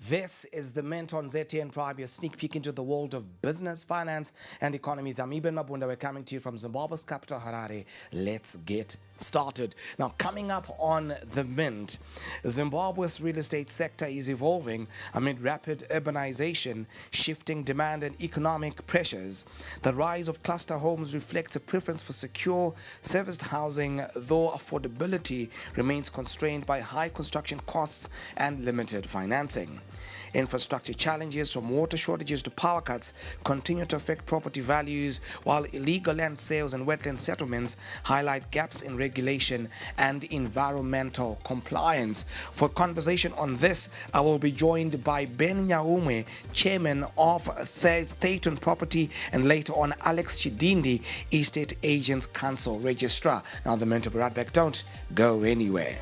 This is the Mint on ZTN Prime, your sneak peek into the world of business, finance, and economy. I'm Ibn Mabunda. We're coming to you from Zimbabwe's capital, Harare. Let's get started. Now, coming up on the Mint, Zimbabwe's real estate sector is evolving amid rapid urbanization, shifting demand, and economic pressures. The rise of cluster homes reflects a preference for secure, serviced housing, though affordability remains constrained by high construction costs and limited financing. Infrastructure challenges from water shortages to power cuts continue to affect property values, while illegal land sales and wetland settlements highlight gaps in regulation and environmental compliance. For conversation on this, I will be joined by Ben Nyaumwe, chairman of Thayton Property, and later on Alex Chidindi, Estate Agents Council registrar. Now the Mint will be right back. Don't go anywhere.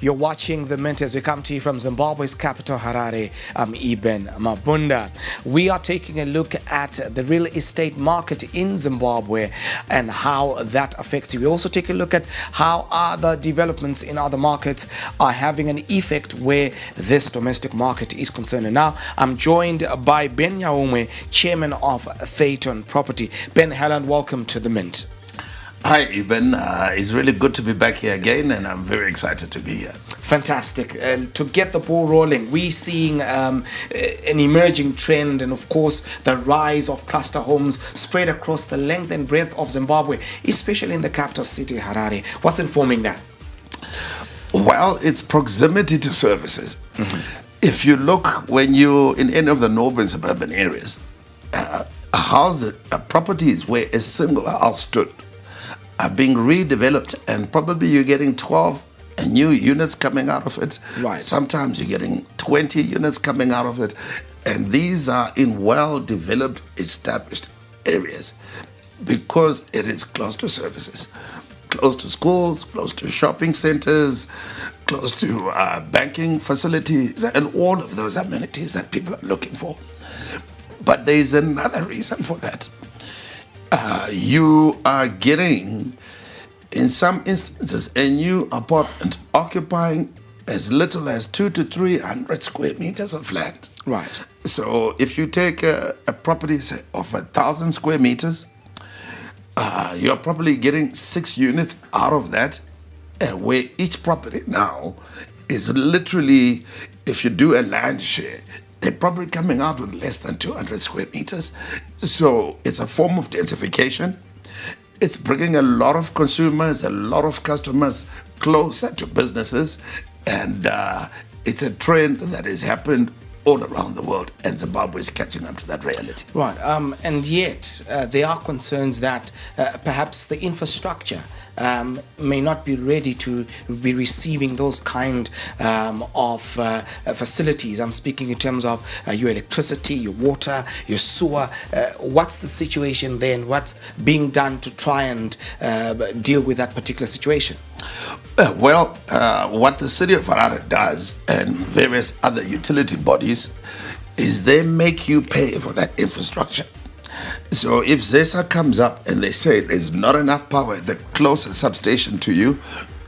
You're watching The Mint as we come to you from Zimbabwe's capital, Harare. I'm Ibn Mabunda. We are taking a look at the real estate market in Zimbabwe and how that affects you. We also take a look at how other developments in other markets are having an effect where this domestic market is concerned. And now I'm joined by Ben Nyaumwe, chairman of Thayton Property. Ben, hello and welcome to The Mint. Hi, Ibn. It's really good to be back here again, and I'm very excited to be here. Fantastic. To get the ball rolling, we're seeing an emerging trend, and of course, the rise of cluster homes spread across the length and breadth of Zimbabwe, especially in the capital city, Harare. What's informing that? Well, it's proximity to services. If you look when you're in any of the northern suburban areas, properties where a single house stood are being redeveloped, and probably you're getting 12 new units coming out of it. Right. Sometimes you're getting 20 units coming out of it. And these are in well-developed, established areas because it is close to services, close to schools, close to shopping centers, close to banking facilities, and all of those amenities that people are looking for. But there is another reason for that. You are getting, in some instances, a new apartment occupying as little as 200 to 300 square meters of land. Right. So if you take a property, say, of 1,000 square meters, you're probably getting 6 units out of that, where each property now is literally, if you do a land share, they're probably coming out with less than 200 square meters. So it's a form of densification. It's bringing a lot of consumers, a lot of customers closer to businesses. And it's a trend that has happened all around the world, and Zimbabwe is catching up to that reality. Right. And yet there are concerns that perhaps the infrastructure may not be ready to be receiving those kind of facilities. I'm speaking in terms of your electricity, your water, your sewer. What's the situation then? What's being done to try and deal with that particular situation? What the city of Harare does, and various other utility bodies, is they make you pay for that infrastructure. So if ZESA comes up and they say there's not enough power at the closest substation to you,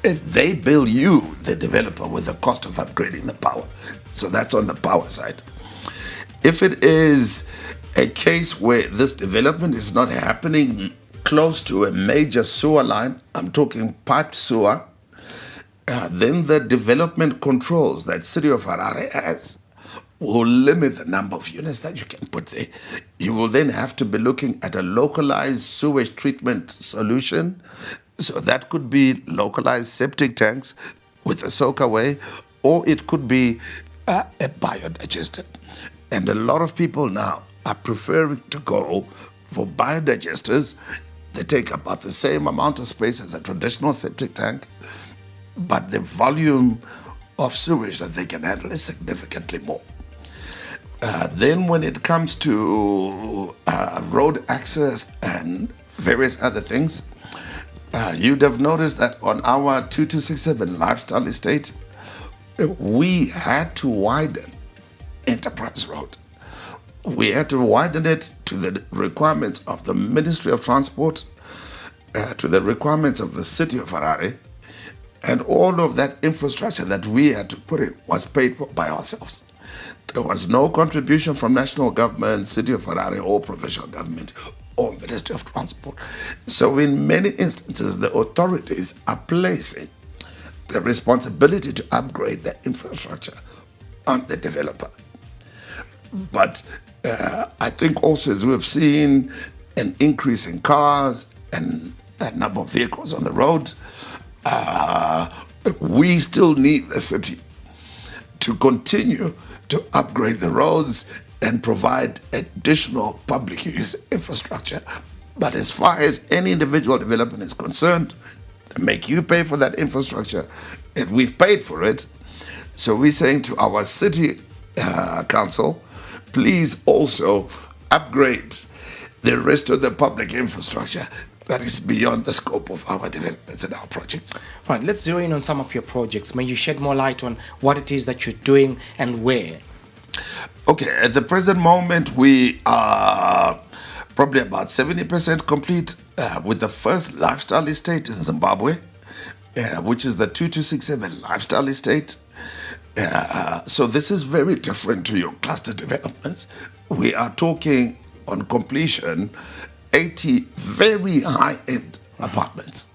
they bill you, the developer, with the cost of upgrading the power. So that's on the power side. If it is a case where this development is not happening close to a major sewer line, I'm talking piped sewer, then the development controls that city of Harare has will limit the number of units that you can put there. You will then have to be looking at a localized sewage treatment solution. So that could be localized septic tanks with a soakaway, or it could be a biodigester. And a lot of people now are preferring to go for biodigesters. They take about the same amount of space as a traditional septic tank, but the volume of sewage that they can handle is significantly more. Then when it comes to road access and various other things, you'd have noticed that on our 2267 lifestyle estate, we had to widen Enterprise Road We had to widen it to the requirements of the Ministry of Transport, to the requirements of the city of Harare, and all of that infrastructure that we had to put in was paid for by ourselves. There was no contribution from national government, city of Harare, or provincial government, or Ministry of Transport. So in many instances, the authorities are placing the responsibility to upgrade the infrastructure on the developer. But I think also, as we've seen an increase in cars and that number of vehicles on the road, we still need the city to continue to upgrade the roads and provide additional public use infrastructure. But as far as any individual development is concerned, make you pay for that infrastructure, and we've paid for it. So we're saying to our city council, please also upgrade the rest of the public infrastructure that is beyond the scope of our developments and our projects. Right, let's zero in on some of your projects. May you shed more light on what it is that you're doing and where? Okay, at the present moment, we are probably about 70% complete with the first lifestyle estate in Zimbabwe, which is the 2267 lifestyle estate. So this is very different to your cluster developments. We are talking on completion 80 very high-end apartments.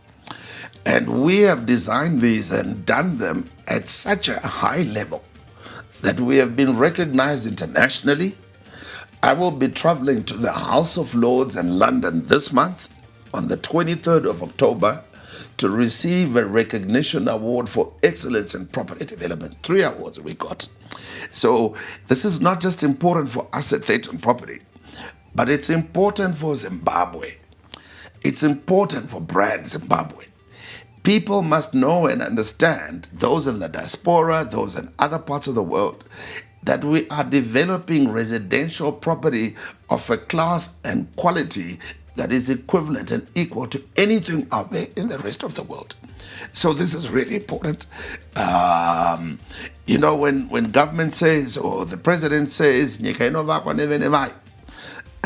And we have designed these and done them at such a high level that we have been recognized internationally. I will be traveling to the House of Lords in London this month on the 23rd of October to receive a recognition award for excellence in property development. 3 awards we got. So this is not just important for us at Theton Property, but it's important for Zimbabwe. It's important for brand Zimbabwe. People must know and understand, those in the diaspora, those in other parts of the world, that we are developing residential property of a class and quality that is equivalent and equal to anything out there in the rest of the world. So this is really important. You know, when government says, or the president says,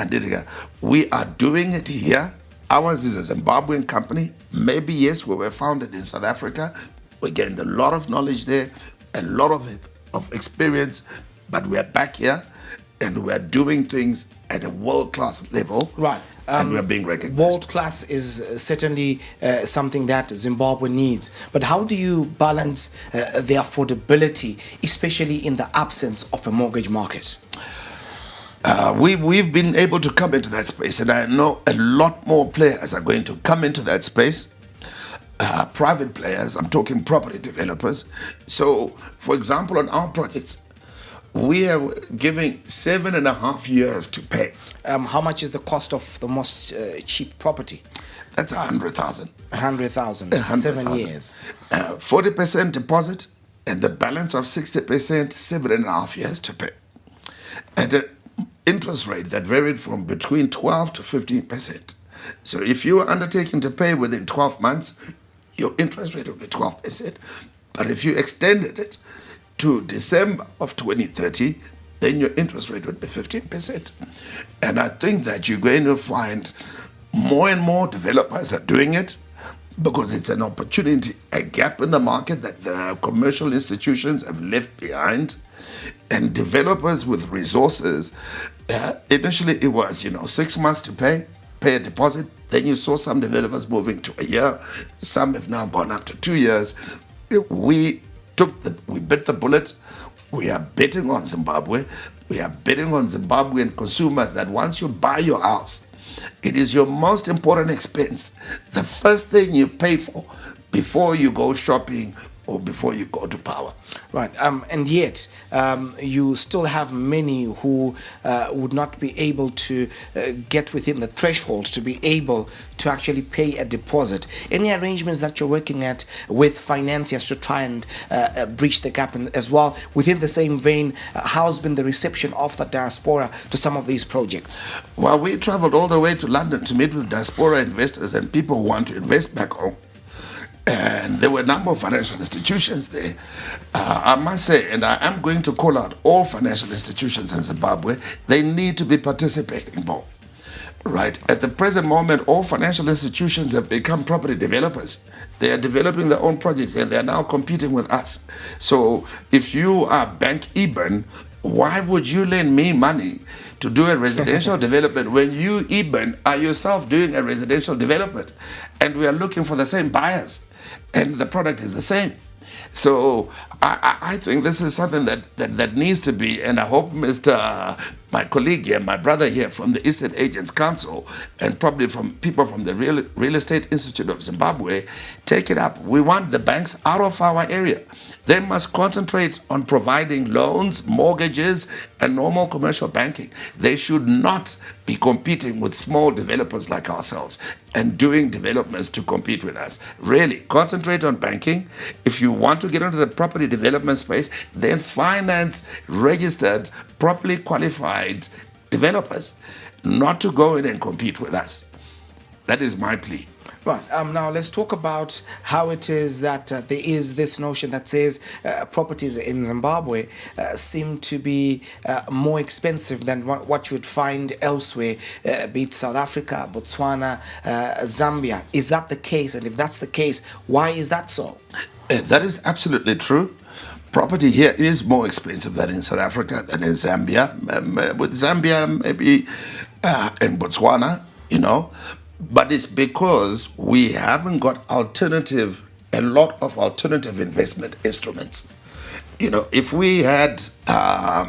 and we are doing it here. Ours is a Zimbabwean company. Maybe, yes, we were founded in South Africa. We gained a lot of knowledge there, a lot of experience, but we are back here and we are doing things at a world-class level. Right. And we are being recognized. World-class is certainly something that Zimbabwe needs. But how do you balance the affordability, especially in the absence of a mortgage market? We've been able to come into that space, and I know a lot more players are going to come into that space. Private players, I'm talking property developers. So, for example, on our projects, we are giving 7.5 years to pay. How much is the cost of the most cheap property? That's 100,000. 100,000. 7 years. 40% deposit, and the balance of 60%, 7.5 years to pay. At an interest rate that varied from between 12 to 15%. So if you are undertaking to pay within 12 months, your interest rate will be 12%. But if you extended it to December of 2030, then your interest rate would be 15%. And I think that you're going to find more and more developers are doing it because it's an opportunity, a gap in the market that the commercial institutions have left behind. And developers with resources, initially it was, 6 months to pay a deposit. Then you saw some developers moving to a year. Some have now gone up to 2 years. We bit the bullet. We are betting on Zimbabwe. We are betting on Zimbabwean consumers that once you buy your house, it is your most important expense. The first thing you pay for before you go shopping or before you go to power. Right, and yet you still have many who would not be able to get within the threshold to be able to actually pay a deposit. Any arrangements that you're working at with financiers to try and breach the gap? And as well, within the same vein, how's been the reception of the diaspora to some of these projects? Well, we traveled all the way to London to meet with diaspora investors and people who want to invest back home. And there were a number of financial institutions there. I must say, and I am going to call out all financial institutions in Zimbabwe, they need to be participating more. Right. At the present moment, all financial institutions have become property developers. They are developing their own projects and they are now competing with us. So if you are Bank Eben, why would you lend me money to do a residential development when you, Eben, are yourself doing a residential development? And we are looking for the same buyers and the product is the same. So I think this is something that needs to be, and I hope my colleague here, my brother here from the Estate Agents Council, and probably from people from the Real Estate Institute of Zimbabwe, take it up. We want the banks out of our area. They must concentrate on providing loans, mortgages, and normal commercial banking. They should not be competing with small developers like ourselves and doing developments to compete with us. Really, concentrate on banking. If you want to get into the property development space, then finance registered, properly qualified developers, not to go in and compete with us. That is my plea. Right. Now let's talk about how it is that there is this notion that says properties in Zimbabwe seem to be more expensive than what you would find elsewhere, be it South Africa, Botswana, Zambia. Is that the case? And if that's the case, why is that so? That is absolutely true. Property here is more expensive than in South Africa, than in Zambia. With Zambia, maybe, and Botswana, But it's because we haven't got a lot of alternative investment instruments. If we had a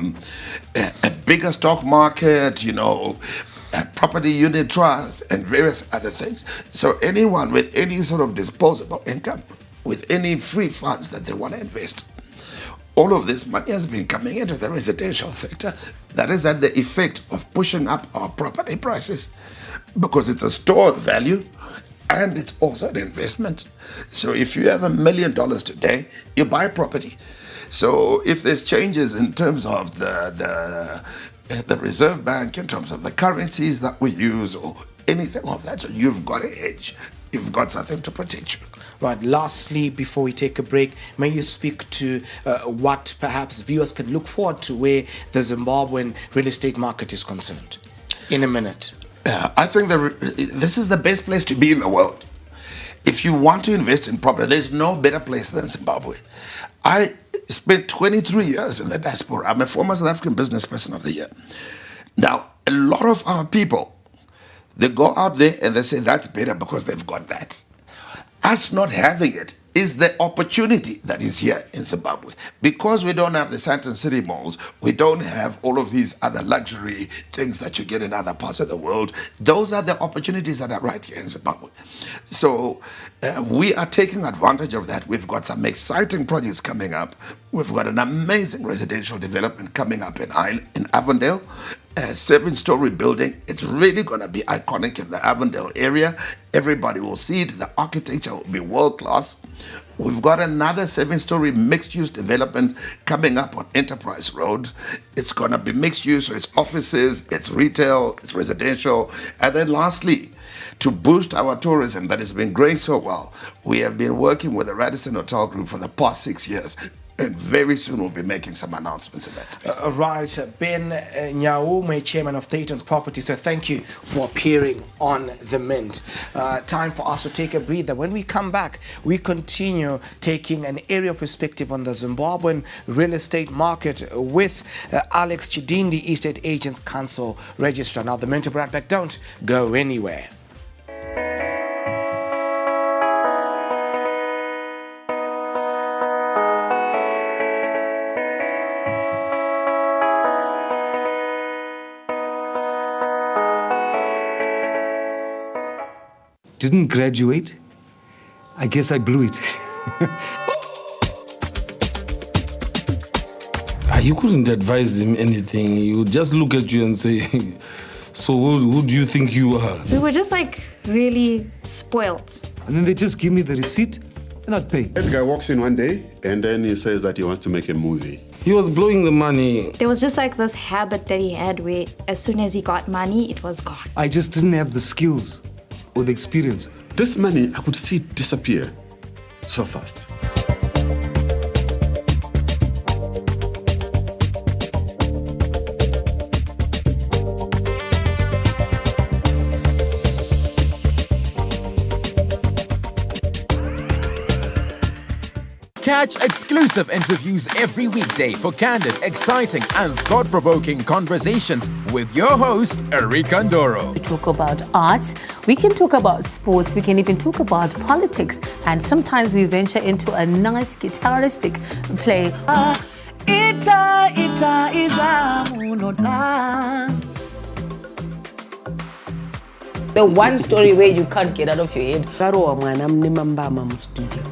bigger stock market, a property unit trust and various other things. So anyone with any sort of disposable income, with any free funds that they want to invest, all of this money has been coming into the residential sector. That is at the effect of pushing up our property prices, because it's a store of value and it's also an investment. So if you have $1 million today, you buy property. So if there's changes in terms of the Reserve Bank, in terms of the currencies that we use or anything of that, so you've got a hedge. You've got something to protect you. Right. Lastly, before we take a break, may you speak to what perhaps viewers can look forward to where the Zimbabwean real estate market is concerned in a minute. I think this is the best place to be in the world. If you want to invest in property, there's no better place than Zimbabwe. I spent 23 years in the diaspora. I'm a former South African Business Person of the Year. Now, a lot of our people, they go out there and they say that's better because they've got that. Us not having it is the opportunity that is here in Zimbabwe. Because we don't have the Sandton City malls, we don't have all of these other luxury things that you get in other parts of the world. Those are the opportunities that are right here in Zimbabwe. So we are taking advantage of that. We've got some exciting projects coming up. We've got an amazing residential development coming up in Avondale. A 7-story building. It's really going to be iconic in the Avondale area. Everybody will see it. The architecture will be world class. We've got another 7-story mixed-use development coming up on Enterprise Road. It's going to be mixed use, so it's offices, it's retail, it's residential. And then lastly, to boost our tourism that has been growing so well, we have been working with the Radisson Hotel Group for the past 6 years. And very soon we'll be making some announcements in that space. Right. Ben Nyaume, Chairman of Dayton Property, so thank you for appearing on The Mint. Time for us to take a breather. When we come back, we continue taking an aerial perspective on the Zimbabwean real estate market with Alex Chidindi, Estate Agents Council Registrar. Now, The Mint will be right back. Don't go anywhere. Didn't graduate. I guess I blew it. You couldn't advise him anything. He would just look at you and say, so who do you think you are? We were just really spoiled. And then they just give me the receipt and I'd pay. The guy walks in one day and then he says that he wants to make a movie. He was blowing the money. There was just this habit that he had where as soon as he got money, it was gone. I just didn't have the skills or the experience. This money, I could see it disappear. so fast. Catch exclusive interviews every weekday for candid, exciting, and thought-provoking conversations with your host, Erika Ndoro. We talk about arts, we can talk about sports, we can even talk about politics, and sometimes we venture into a nice guitaristic play. The one story where you can't get out of your head.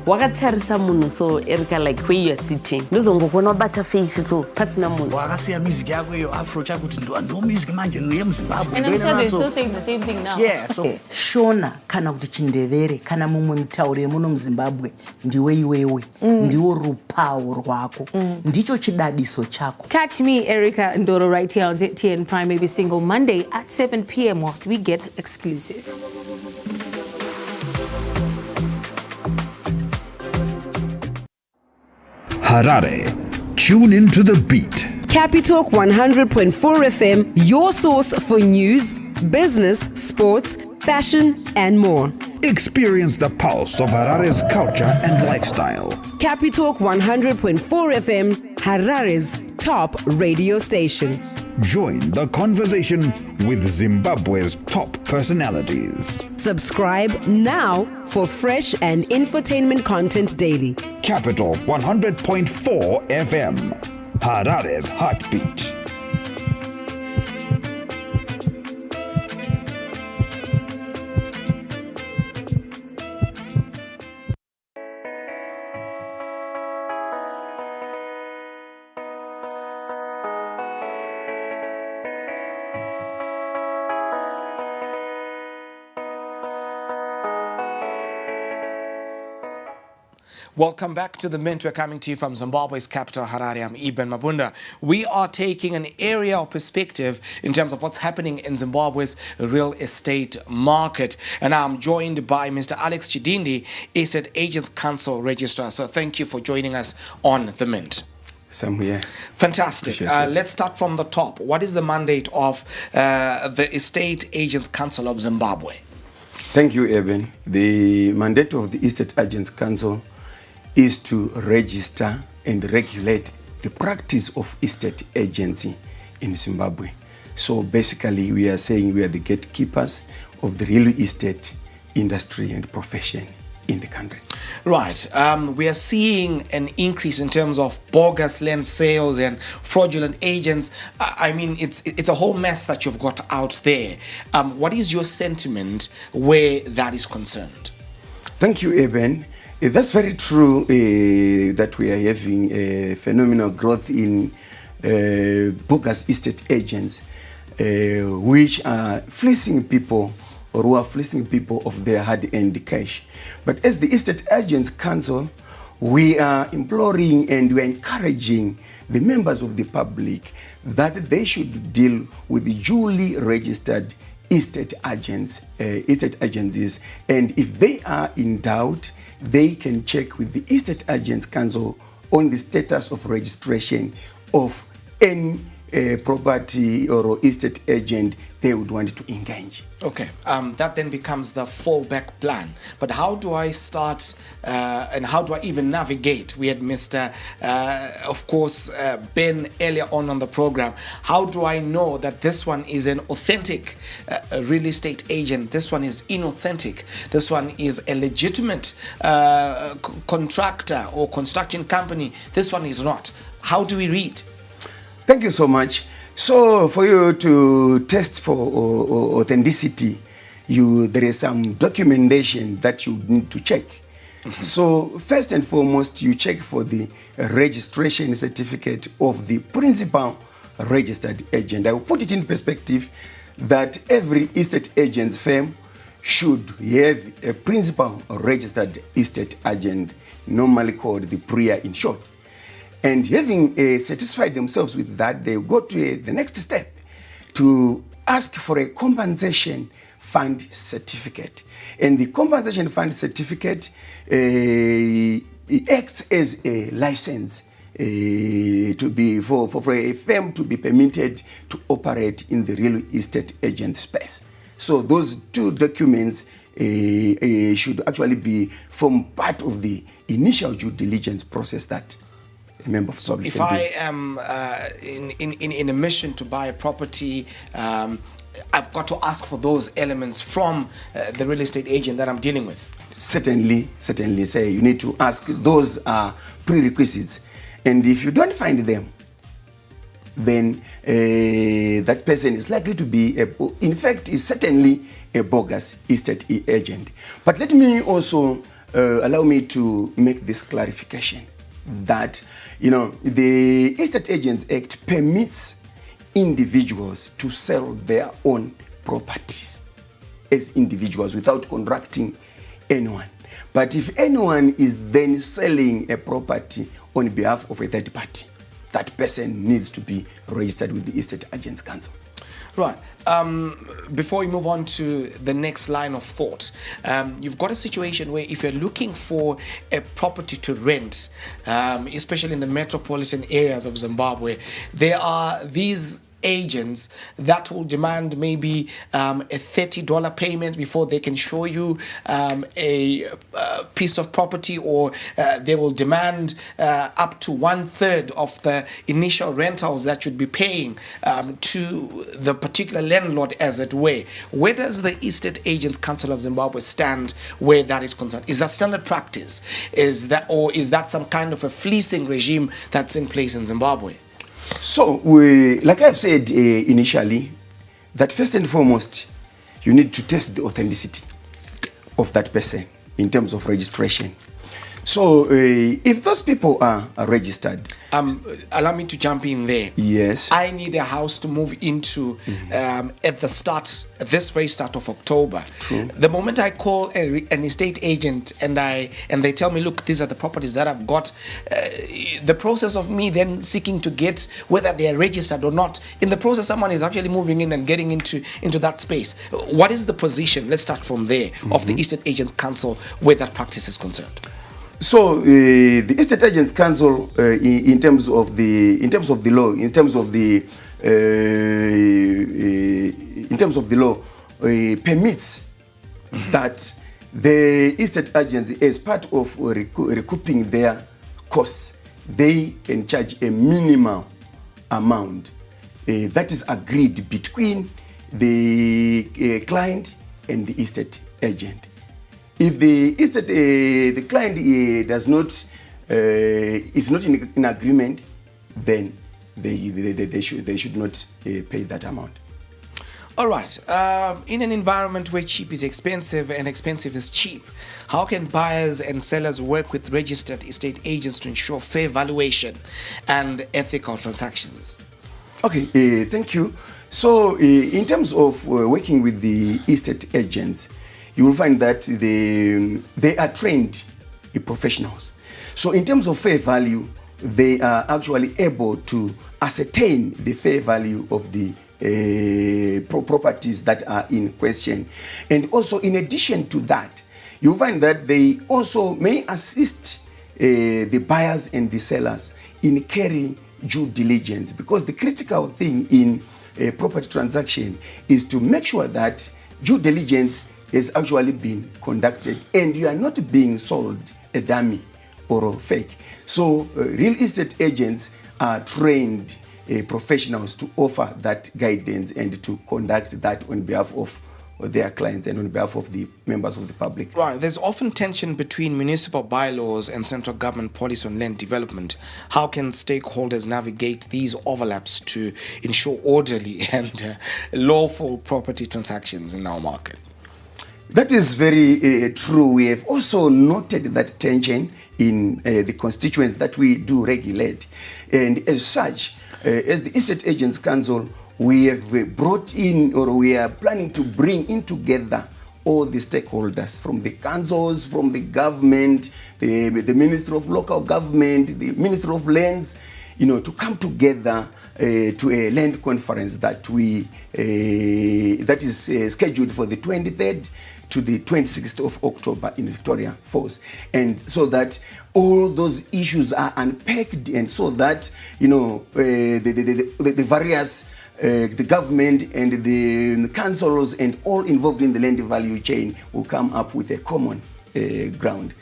Wakatarisa munhu so Erika like where you are sitting. Ndozongokona bata face so pasina munhu. Wakasiya music yako iyo afro chakuti ndo music manje no yeMzimbabwe. And I'm sure they're still saying the same thing now. Yeah, so Shona kana kuti Chindevere kana mumwe mutauri muno muZimbabwe ndiwe iwewe ndiwo rupawo rwako ndicho chidadiso chako. Catch me, Erika Ndoro, right here on ZTN Prime every single Monday at 7 p.m. whilst we get exclusive. Harare. Tune into the beat. Capitalk 100.4 FM, your source for news, business, sports, fashion, and more. Experience the pulse of Harare's culture and lifestyle. Capitalk 100.4 FM, Harare's top radio station. Join the conversation with Zimbabwe's top personalities. Subscribe now for fresh and infotainment content daily. Capital 100.4 FM, Harare's heartbeat. Welcome back to The Mint. We're coming to you from Zimbabwe's capital, Harare. I'm Eben Mabunda. We are taking an area of perspective in terms of what's happening in Zimbabwe's real estate market. And I'm joined by Mr. Alex Chidindi, Estate Agents Council Registrar. So thank you for joining us on The Mint. Same here. Fantastic. Let's start from the top. What is the mandate of the Estate Agents Council of Zimbabwe? Thank you, Eben. The mandate of the Estate Agents Council is to register and regulate the practice of estate agency in Zimbabwe. So basically, we are saying we are the gatekeepers of the real estate industry and profession in the country. Right. We are seeing an increase in terms of bogus land sales and fraudulent agents. I mean, it's a whole mess that you've got out there. What is your sentiment where that is concerned? Thank you, Eben. That's very true that we are having a phenomenal growth in bogus estate agents which are fleecing people or who are fleecing people of their hard-earned cash. But as the Estate Agents Council, we are imploring and we are encouraging the members of the public that they should deal with the duly registered estate agents, estate agencies, and if they are in doubt, they can check with the Estate Agents Council on the status of registration of any property or estate agent they would want to engage. Okay, that then becomes the fallback plan. But how do I start and how do I even navigate? We had Mr. Of course, Ben earlier on the program. How do I know that this one is an authentic real estate agent? This one is inauthentic. This one is a legitimate contractor or construction company. This one is not. How do we read? Thank you so much. So for you to test for authenticity, there is some documentation that you need to check. Mm-hmm. So first and foremost, you check for the registration certificate of the principal registered agent. I will put it in perspective that every estate agent's firm should have a principal registered estate agent, normally called the PRIA in short. And having satisfied themselves with that, they go to the next step to ask for a compensation fund certificate. And the compensation fund certificate acts as a license to be for a firm to be permitted to operate in the real estate agent space. So those two documents should actually form part of the initial due diligence process that a member of the public if can do. I am in a mission to buy a property, I've got to ask for those elements from the real estate agent that I'm dealing with. Certainly, say you need to ask. Those are prerequisites, and if you don't find them, then that person is likely to be, in fact, is certainly a bogus estate agent. But let me also allow me to make this clarification that, the Estate Agents Act permits individuals to sell their own properties as individuals without contracting anyone. But if anyone is then selling a property on behalf of a third party, that person needs to be registered with the Estate Agents Council. Right. Before we move on to the next line of thought, you've got a situation where if you're looking for a property to rent, especially in the metropolitan areas of Zimbabwe, there are these agents that will demand maybe a $30 payment before they can show you a piece of property, or they will demand up to 1/3 of the initial rentals that you'd be paying to the particular landlord, as it were. Where does the Estate Agents Council of Zimbabwe stand where that is concerned? Is that standard practice? Is that some kind of a fleecing regime that's in place in Zimbabwe? So, like I've said initially, that first and foremost, you need to test the authenticity of that person in terms of registration. So, if those people are registered... allow me to jump in there. Yes. I need a house to move into at this very start of October. True. The moment I call an estate agent and they tell me, look, these are the properties that I've got, the process of me then seeking to get whether they are registered or not, in the process someone is actually moving in and getting into that space. What is the position, let's start from there, of the Estate Agents Council where that practice is concerned? So the Estate Agents Council, in terms of the law, permits that the estate agents, as part of recouping their costs, they can charge a minimal amount that is agreed between the client and the estate agent. If the client is not in agreement, then they should not pay that amount. All right. In an environment where cheap is expensive and expensive is cheap, how can buyers and sellers work with registered estate agents to ensure fair valuation and ethical transactions? Okay, thank you. So, in terms of working with the estate agents, you will find that they are trained professionals. So in terms of fair value, they are actually able to ascertain the fair value of the properties that are in question. And also, in addition to that, you find that they also may assist the buyers and the sellers in carrying due diligence, because the critical thing in a property transaction is to make sure that due diligence has actually been conducted and you are not being sold a dummy or a fake. So real estate agents are trained professionals to offer that guidance and to conduct that on behalf of their clients and on behalf of the members of the public. Right. There's often tension between municipal bylaws and central government policy on land development. How can stakeholders navigate these overlaps to ensure orderly and lawful property transactions in our market? That is very true. We have also noted that tension in the constituents that we do regulate. And as such, as the Estate Agents Council, we have brought in, or we are planning to bring in together all the stakeholders from the councils, from the government, the Ministry of Local Government, the Ministry of Lands, to come together to a land conference that that is scheduled for the 23rd to the 26th of October in Victoria Falls, and so that all those issues are unpacked, and so that the various the government and the councils and all involved in the land value chain will come up with a common ground.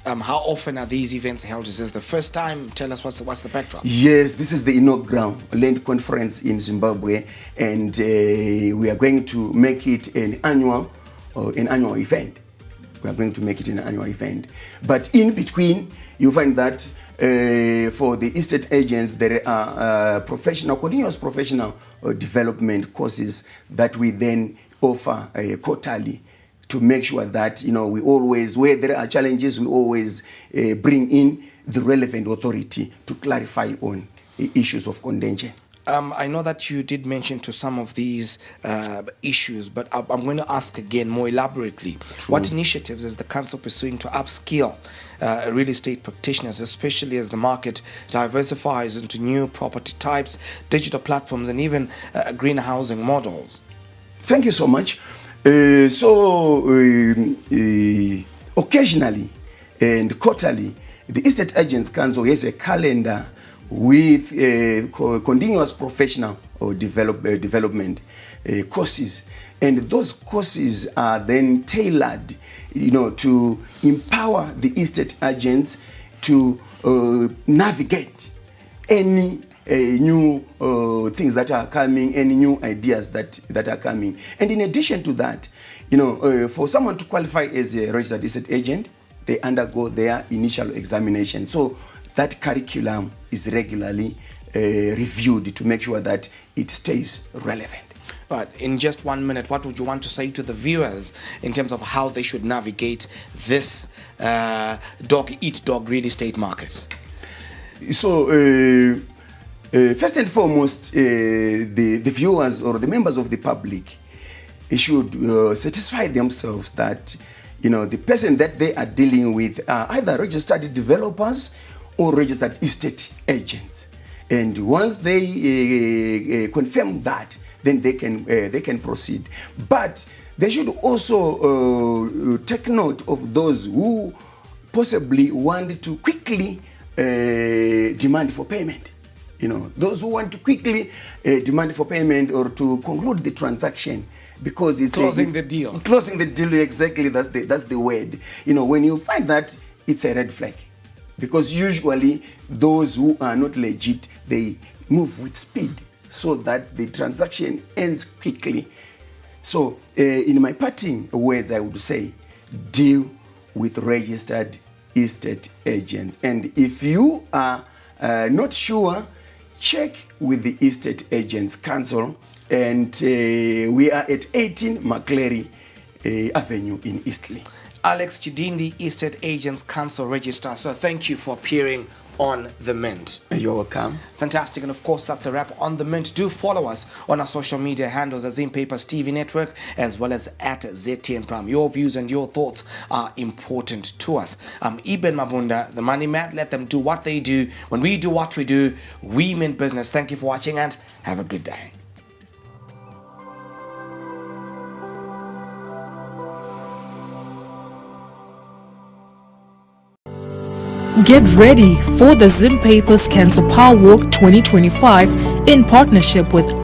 How often are these events held? Is this the first time? Tell us what's the backdrop. Yes, this is the inaugural land conference in Zimbabwe, and we are going to make it an annual event. We are going to make it an annual event. But in between, you find that for the estate agents, there are continuous professional development courses that we then offer quarterly, to make sure that we always, where there are challenges, we always bring in the relevant authority to clarify on issues of contention. I know that you did mention to some of these issues, but I'm going to ask again more elaborately. True. What initiatives is the council pursuing to upskill real estate practitioners, especially as the market diversifies into new property types, digital platforms, and even green housing models? Thank you so much. Occasionally and quarterly, the Estate Agents Council has a calendar with continuous professional development courses, and those courses are then tailored, to empower the estate agents to navigate any new things that are coming, any new ideas that are coming. And in addition to that, for someone to qualify as a registered estate agent, they undergo their initial examination. So that curriculum is regularly reviewed to make sure that it stays relevant. But in just 1 minute, what would you want to say to the viewers in terms of how they should navigate this dog-eat-dog real estate market? So, first and foremost, the viewers or the members of the public should satisfy themselves that the person that they are dealing with are either registered developers or registered estate agents, and once they confirm that, then they can proceed. But they should also take note of those who possibly want to quickly demand for payment. Those who want to quickly demand for payment or to conclude the transaction, because it's closing the deal. Closing the deal, exactly. That's the word. When you find that, it's a red flag, because usually those who are not legit, they move with speed so that the transaction ends quickly. So, in my parting words, I would say, deal with registered estate agents, and if you are not sure, check with the Estate Agents Council, and we are at 18 Macleary Avenue in Eastleigh. Alex Chidindi, Estate Agents Council Registrar. So thank you for appearing on The Mint. You're welcome. Fantastic. And of course, that's a wrap on The Mint. Do follow us on our social media handles as Zimpapers TV Network, as well as at ZTN Prime. Your views and your thoughts are important to us. I'm Eben Mabunda, the Money Man. Let them do what they do. When we do what we do, we mean business. Thank you for watching and have a good day. Get ready for the Zimpapers Cancer Power Walk 2025 in partnership with